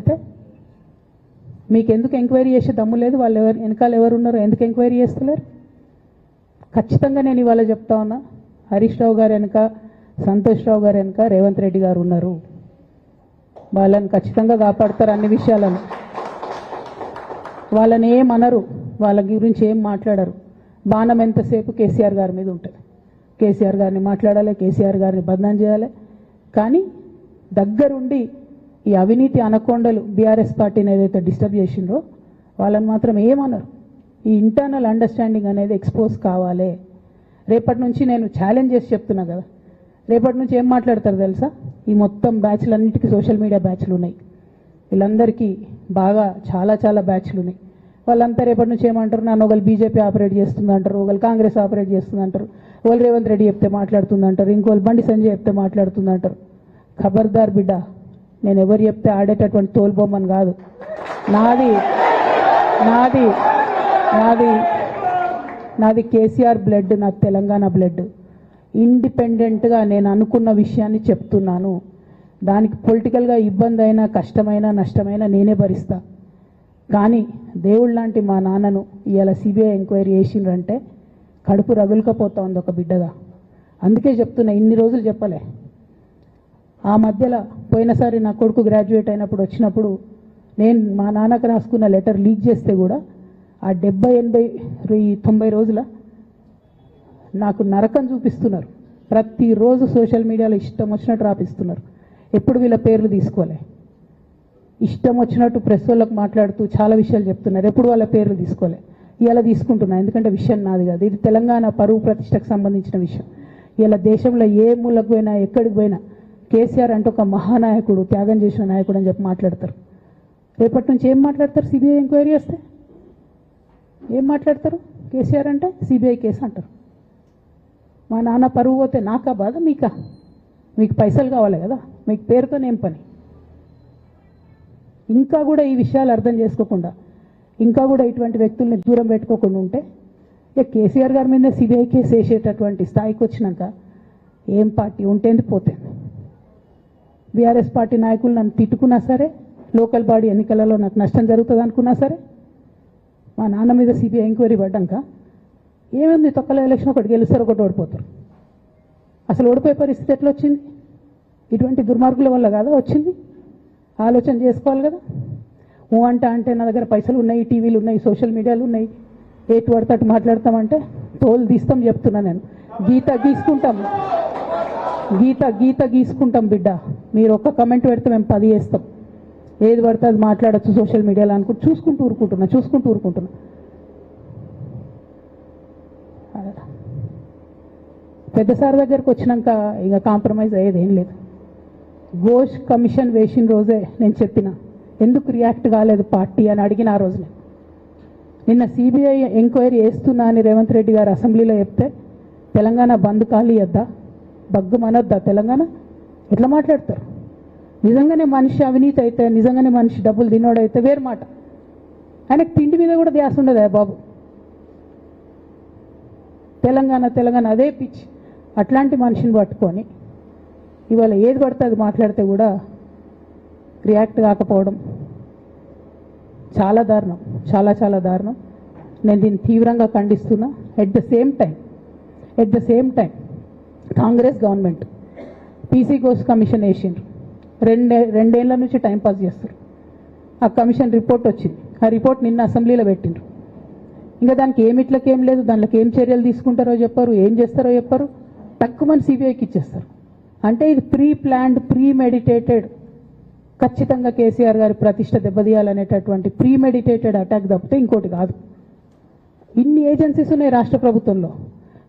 చెప్తే మీకు ఎందుకు ఎంక్వైరీ చేసే దమ్ము లేదు? వాళ్ళు వెనకాల ఎవరు ఉన్నారో ఎందుకు ఎంక్వైరీ చేస్తలేరు? ఖచ్చితంగా నేను ఇవాళ చెప్తా ఉన్నా, హరీష్ రావు గారు వెనక, సంతోష్ రావు గారు వెనక రేవంత్ రెడ్డి గారు ఉన్నారు. వాళ్ళని ఖచ్చితంగా కాపాడతారు అన్ని విషయాలను. వాళ్ళని ఏమనరు, వాళ్ళ గురించి ఏం మాట్లాడరు. బాణం ఎంతసేపు కేసీఆర్ గారి మీద ఉంటుంది. కేసీఆర్ గారిని మాట్లాడాలి, కేసీఆర్ గారిని బదనాం చేయాలి. కానీ దగ్గరుండి ఈ అవినీతి అనకొండలు బీఆర్ఎస్ పార్టీని ఏదైతే డిస్టర్బ్ చేసిండ్రో వాళ్ళని మాత్రం ఏమనరు. ఈ ఇంటర్నల్ అండర్స్టాండింగ్ అనేది ఎక్స్పోజ్ కావాలి. రేపటి నుంచి నేను ఛాలెంజ్ చేసి చెప్తున్నా కదా, రేపటి నుంచి ఏం మాట్లాడతారు తెలుసా? ఈ మొత్తం బ్యాచ్లన్నిటికీ సోషల్ మీడియా బ్యాచ్లు ఉన్నాయి. వీళ్ళందరికీ బాగా చాలా చాలా బ్యాచ్లు ఉన్నాయి. వాళ్ళంతా రేపటి నుంచి ఏమంటారు? నన్ను ఒకళ్ళు బీజేపీ ఆపరేట్ చేస్తుంది అంటారు, ఒకళ్ళు కాంగ్రెస్ ఆపరేట్ చేస్తుంది అంటారు, ఒకళ్ళు రేవంత్ రెడ్డి చెప్తే మాట్లాడుతుంది అంటారు, ఇంకోళ్ళు బండి సంజయ్ చెప్తే మాట్లాడుతుంది అంటారు. ఖబర్దార్ బిడ్డ, నేను ఎవరు చెప్తే ఆడేటటువంటి తోలుబొమ్మని కాదు. నాది నాది నాది నాది కేసీఆర్ బ్లడ్, నా తెలంగాణ బ్లడ్. ఇండిపెండెంట్గా నేను అనుకున్న విషయాన్ని చెప్తున్నాను. దానికి పొలిటికల్గా ఇబ్బంది అయినా, కష్టమైనా, నష్టమైనా నేనే భరిస్తా. కానీ దేవుళ్ళ లాంటి మా నాన్నను ఇవాళ సిబిఐ ఎంక్వైరీ చేసిండ్రంటే కడుపు రగులుకపోతా ఉంది ఒక బిడ్డగా. అందుకే చెప్తున్నా, ఇన్ని రోజులు చెప్పలే. ఆ మధ్యలో పోయినసారి నా కొడుకు గ్రాడ్యుయేట్ అయినప్పుడు వచ్చినప్పుడు నేను మా నాన్నకు రాసుకున్న లెటర్ లీక్ చేస్తే కూడా ఆ 70, 80, 90 రోజుల నాకు నరకం చూపిస్తున్నారు. ప్రతిరోజు సోషల్ మీడియాలో ఇష్టం వచ్చినట్టు రాపిస్తున్నారు. ఎప్పుడు వీళ్ళ పేర్లు తీసుకోలే, ఇష్టం వచ్చినట్టు ప్రెస్ వాళ్ళకు మాట్లాడుతూ చాలా విషయాలు చెప్తున్నారు. ఎప్పుడు వాళ్ళ పేర్లు తీసుకోలే. ఇలా తీసుకుంటున్నా, ఎందుకంటే విషయం నాది కాదు. ఇది తెలంగాణ పరువు ప్రతిష్టకు సంబంధించిన విషయం. ఇలా దేశంలో ఏ మూలకు పోయినా, ఎక్కడికి పోయినా కేసీఆర్ అంటే ఒక మహానాయకుడు, త్యాగం చేసిన నాయకుడు అని చెప్పి మాట్లాడతారు. రేపటి నుంచి ఏం మాట్లాడతారు? సిబిఐ ఎంక్వైరీ చేస్తే ఏం మాట్లాడతారు? కేసీఆర్ అంటే సిబిఐ కేసు అంటారు. మా నాన్న పరువు పోతే నాకా బాధ, మీకా? మీకు పైసలు కావాలి కదా, మీకు పేరుతోనేం పని? ఇంకా కూడా ఈ విషయాలు అర్థం చేసుకోకుండా, ఇంకా కూడా ఇటువంటి వ్యక్తుల్ని దూరం పెట్టుకోకుండా ఉంటే ఇక కేసీఆర్ గారి మీద సిబిఐ కేసు వేసేటటువంటి స్థాయికి వచ్చినాక ఏం పార్టీ ఉంటేంది పోతుంది. బీఆర్ఎస్ పార్టీ నాయకులు నన్ను తిట్టుకున్నా సరే, లోకల్ బాడీ ఎన్నికలలో నాకు నష్టం జరుగుతుంది అనుకున్నా సరే, మా నాన్న మీద సిబిఐ ఎంక్వైరీ పడ్డాక ఏముంది, తొక్కల ఎలక్షన్ ఒకటి గెలుస్తారు, ఒకటి ఓడిపోతారు. అసలు ఓడిపోయే పరిస్థితి ఎట్లా వచ్చింది? ఇటువంటి దుర్మార్గుల వల్ల కాదా వచ్చింది? ఆలోచన చేసుకోవాలి కదా. అంటే నా దగ్గర పైసలు ఉన్నాయి, టీవీలు ఉన్నాయి, సోషల్ మీడియాలు ఉన్నాయి, ఏటు పడితే అటు మాట్లాడతామంటే తోలు తీస్తాం చెప్తున్నా నేను. గీత గీసుకుంటాం బిడ్డ. మీరు ఒక్క కమెంట్ పెడితే మేము 10 చేస్తాం. ఏది పడితే అది మాట్లాడచ్చు సోషల్ మీడియాలో అనుకుంటూ చూసుకుంటూ ఊరుకుంటున్నా. పెద్ద సార్ దగ్గరకు వచ్చినాక ఇక కాంప్రమైజ్ అయ్యేది ఏం లేదు. ఘోష్ కమిషన్ వేసిన రోజే నేను చెప్పిన, ఎందుకు రియాక్ట్ కాలేదు పార్టీ అని అడిగిన ఆ రోజునే. నిన్న సిబిఐ ఎంక్వైరీ చేస్తున్నా అని రేవంత్ రెడ్డి గారు అసెంబ్లీలో చెప్తే తెలంగాణ బంద్ ఖాళీ వద్దా, బగ్గుమనొద్దా తెలంగాణ? ఎట్లా మాట్లాడతారు? నిజంగానే మనిషి అవినీతి అయితే, నిజంగానే మనిషి డబ్బులు తినోడైతే వేరు మాట. ఆయనకు తిండి మీద కూడా ధ్యాస ఉండదా బాబు? తెలంగాణ అదే పిచ్చి. అట్లాంటి మనిషిని పట్టుకొని ఇవాళ ఏది పడితే అది మాట్లాడితే కూడా రియాక్ట్ కాకపోవడం చాలా దారుణం, చాలా దారుణం. నేను దీన్ని తీవ్రంగా ఖండిస్తున్నా. At the same time Congress government PC Ghosh commission వేసిండ్రు. రెండేళ్ల నుంచి టైంపాస్ చేస్తారు. ఆ కమిషన్ రిపోర్ట్ వచ్చింది. ఆ రిపోర్ట్ నిన్న అసెంబ్లీలో పెట్టిండ్రు. ఇంకా దానికి ఏమిట్లకేం లేదు, దాంట్లోకి ఏం చర్యలు తీసుకుంటారో చెప్పారు, ఏం చేస్తారో చెప్పారు. తక్కువని సిబిఐకి ఇచ్చేస్తారు. అంటే ఇది ప్రీ ప్లాన్డ్, ప్రీ మెడిటేటెడ్, ఖచ్చితంగా కేసీఆర్ గారి ప్రతిష్ట దెబ్బతీయాలనేటటువంటి ప్రీ మెడిటేటెడ్ అటాక్ తప్పితే ఇంకోటి కాదు. ఇన్ని ఏజెన్సీస్ ఉన్నాయి రాష్ట్ర ప్రభుత్వంలో.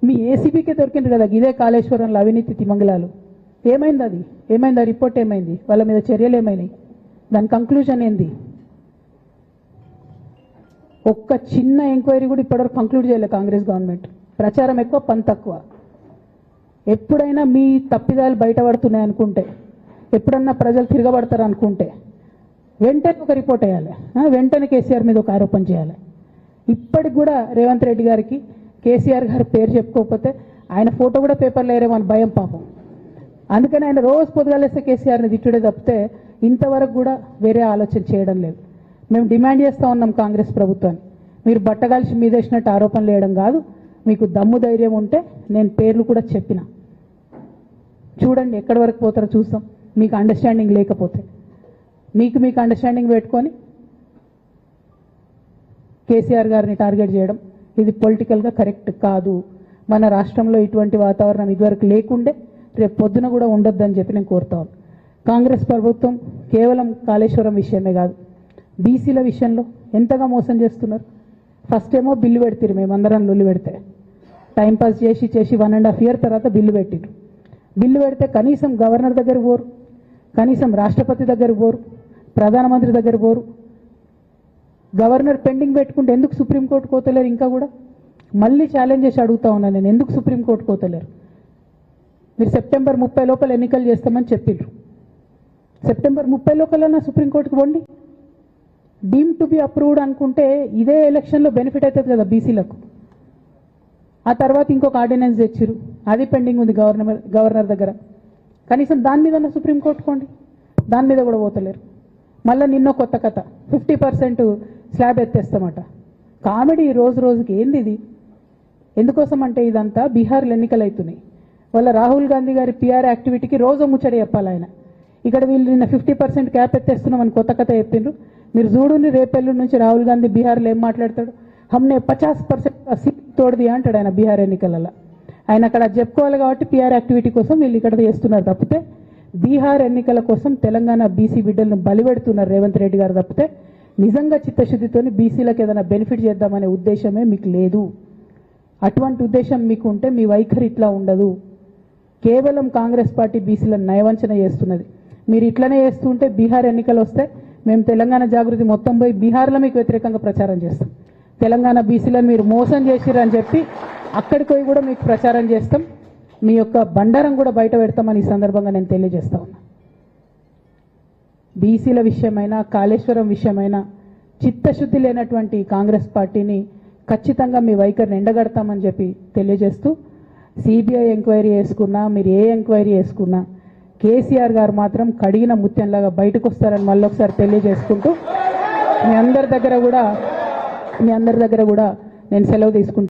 మీ ఏసీబీకే దొరికింది కదా ఇదే కాళేశ్వరంలో అవినీతి తిమంగళాలు. ఏమైంది? ఆ రిపోర్ట్ ఏమైంది? వాళ్ళ మీద చర్యలు ఏమైనాయి? దాని కంక్లూజన్ ఏంది? ఒక్క చిన్న ఎంక్వైరీ కూడా ఇప్పటివరకు కంక్లూడ్ చేయలేదు కాంగ్రెస్ గవర్నమెంట్. ప్రచారం ఎక్కువ, పని తక్కువ. ఎప్పుడైనా మీ తప్పిదాలు బయటపడుతున్నాయి అనుకుంటే, ఎప్పుడన్నా ప్రజలు తిరగబడతారు అనుకుంటే వెంటనే ఒక రిపోర్ట్ వేయాలి, వెంటనే కేసీఆర్ మీద ఒక ఆరోపణ చేయాలి. ఇప్పటికి కూడా రేవంత్ రెడ్డి గారికి కేసీఆర్ గారి పేరు చెప్పుకోకపోతే ఆయన ఫోటో కూడా పేపర్లో వేరేమని భయం పాపం. అందుకని ఆయన రోజు పొద్దుగాలేస్తే కేసీఆర్ని తిట్టుడే తప్పితే ఇంతవరకు కూడా వేరే ఆలోచన చేయడం లేదు. మేము డిమాండ్ చేస్తూ ఉన్నాం కాంగ్రెస్ ప్రభుత్వాన్ని, మీరు బట్టగాల్చి మీదేసినట్టు ఆరోపణలు వేయడం కాదు, మీకు దమ్ము ధైర్యం ఉంటే నేను పేర్లు కూడా చెప్పిన, చూడండి ఎక్కడి వరకు పోతారో చూస్తాం. మీకు అండర్స్టాండింగ్ లేకపోతే మీకు అండర్స్టాండింగ్ పెట్టుకొని కేసీఆర్ గారిని టార్గెట్ చేయడం ఇది పొలిటికల్గా కరెక్ట్ కాదు. మన రాష్ట్రంలో ఇటువంటి వాతావరణం ఇదివరకు లేకుండే, రేపు పొద్దున కూడా ఉండొద్దని చెప్పి నేను కోరుతాను. కాంగ్రెస్ ప్రభుత్వం కేవలం కాళేశ్వరం విషయమే కాదు, బీసీల విషయంలో ఎంతగా మోసం చేస్తున్నారు. ఫస్ట్ ఏమో బిల్లు పెడతారు, మేమందరం లొల్లి పెడితే టైంపాస్ చేసి 1.5 year తర్వాత బిల్లు పెట్టిరు. బిల్లు పెడితే కనీసం గవర్నర్ దగ్గరికి పోరు, కనీసం రాష్ట్రపతి దగ్గరికి పోరు, ప్రధానమంత్రి దగ్గరికి పోరు. గవర్నర్ పెండింగ్ పెట్టుకుంటే ఎందుకు సుప్రీంకోర్టు కోతలేరు? ఇంకా కూడా మళ్ళీ ఛాలెంజ్ చేసి అడుగుతా ఉన్నాను నేను, ఎందుకు సుప్రీంకోర్టు కోతలేరు? మీరు September 30 లోపల ఎన్నికలు చేస్తామని చెప్పిండ్రు. September 30 లోపలన్నా సుప్రీంకోర్టుకు పోండి. డీమ్ టు బి అప్రూవ్డ్ అనుకుంటే ఇదే ఎలక్షన్లో బెనిఫిట్ అవుతుంది కదా బీసీలకు. ఆ తర్వాత ఇంకొక ఆర్డినెన్స్ తెచ్చిరు, అది పెండింగ్ ఉంది గవర్నర్ దగ్గర. కనీసం దాని మీద సుప్రీంకోర్టు కోండి, దాని మీద కూడా పోతలేరు. మళ్ళీ నిన్న కొత్త కథ, 50% స్లాబ్ ఎత్తేస్తామట. కామెడీ రోజు రోజుకి ఏంది ఇది? ఎందుకోసం అంటే ఇదంతా బీహార్లో ఎన్నికలు అవుతున్నాయి. వాళ్ళ రాహుల్ గాంధీ గారి పిఆర్ యాక్టివిటీకి రోజు ముచ్చట చెప్పాలి ఆయన. ఇక్కడ వీళ్ళు నిన్న 50% క్యాప్ ఎత్తేస్తున్నామని కొత్త కథ చెప్పిండ్రు. మీరు చూడుని రేపెల్లు నుంచి రాహుల్ గాంధీ బీహార్లో ఏం మాట్లాడతాడు, హమ్నే 50% సీట్ తోడది అంటాడు ఆయన బీహార్ ఎన్నికలలో. ఆయన అక్కడ చెప్పుకోవాలి కాబట్టి పిఆర్ యాక్టివిటీ కోసం వీళ్ళు ఇక్కడ చేస్తున్నారు తప్పితే, బీహార్ ఎన్నికల కోసం తెలంగాణ బీసీ బిడ్డలను బలిపెడుతున్నారు రేవంత్ రెడ్డి గారు తప్పితే, నిజంగా చిత్తశుద్ధితోని బీసీలకు ఏదైనా బెనిఫిట్ చేద్దామనే ఉద్దేశమే మీకు లేదు. అటువంటి ఉద్దేశం మీకు ఉంటే మీ వైఖరి ఇట్లా ఉండదు. కేవలం కాంగ్రెస్ పార్టీ బీసీలను నయవంచన చేస్తున్నది. మీరు ఇట్లనే చేస్తుంటే బీహార్ ఎన్నికలు వస్తే మేము తెలంగాణ జాగృతి మొత్తం పోయి బీహార్లో మీకు వ్యతిరేకంగా ప్రచారం చేస్తాం. తెలంగాణ బీసీలను మీరు మోసం చేసిరని చెప్పి అక్కడికి పోయి కూడా మీకు ప్రచారం చేస్తాం. మీ యొక్క బండారం కూడా బయట పెడతామని ఈ సందర్భంగా నేను తెలియజేస్తా ఉన్నా. బీసీల విషయమైనా కాళేశ్వరం విషయమైనా చిత్తశుద్ధి లేనటువంటి కాంగ్రెస్ పార్టీని ఖచ్చితంగా మీ వైఖరిని ఎండగడతామని చెప్పి తెలియజేస్తూ, సిబిఐ ఎంక్వైరీ చేసుకున్నా మీరు ఏ ఎంక్వైరీ చేసుకున్నా కేసీఆర్ గారు మాత్రం కడిగిన ముత్యంలాగా బయటకు వస్తారని మళ్ళొకసారి తెలియజేసుకుంటూ మీ అందరి దగ్గర కూడా నేను సెలవు తీసుకుంటాను.